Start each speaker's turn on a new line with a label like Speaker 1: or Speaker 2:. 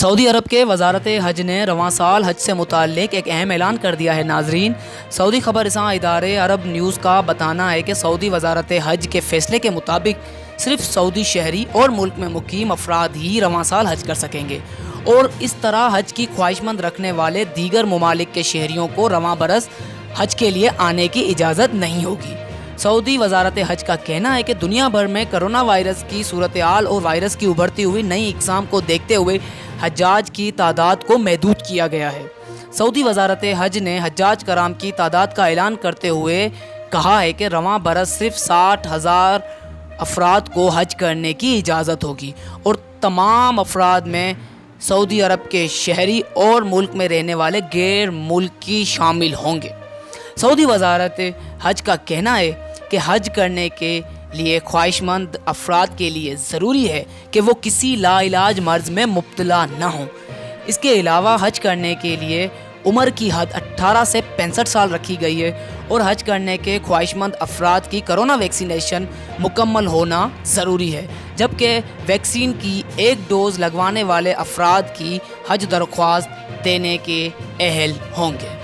Speaker 1: سعودی عرب کے وزارت حج نے رواں سال حج سے متعلق ایک اہم اعلان کر دیا ہے۔ ناظرین، سعودی خبر رساں ادارے عرب نیوز کا بتانا ہے کہ سعودی وزارت حج کے فیصلے کے مطابق صرف سعودی شہری اور ملک میں مقیم افراد ہی رواں سال حج کر سکیں گے، اور اس طرح حج کی خواہش مند رکھنے والے دیگر ممالک کے شہریوں کو رواں برس حج کے لیے آنے کی اجازت نہیں ہوگی۔ سعودی وزارت حج کا کہنا ہے کہ دنیا بھر میں کرونا وائرس کی صورتحال اور وائرس کی ابھرتی ہوئی نئی اقسام کو دیکھتے ہوئے حجاج کی تعداد کو محدود کیا گیا ہے۔ سعودی وزارت حج نے حجاج کرام کی تعداد کا اعلان کرتے ہوئے کہا ہے کہ رواں برس صرف 60,000 افراد کو حج کرنے کی اجازت ہوگی، اور تمام افراد میں سعودی عرب کے شہری اور ملک میں رہنے والے غیر ملکی شامل ہوں گے۔ سعودی وزارت حج کا کہنا ہے کہ حج کرنے کے لیے خواہش مند افراد کے لیے ضروری ہے کہ وہ کسی لا علاج مرض میں مبتلا نہ ہوں۔ اس کے علاوہ حج کرنے کے لیے عمر کی حد 18 سے 65 سال رکھی گئی ہے، اور حج کرنے کے خواہش مند افراد کی کرونا ویکسینیشن مکمل ہونا ضروری ہے، جبکہ ویکسین کی ایک ڈوز لگوانے والے افراد کی حج درخواست دینے کے اہل ہوں گے۔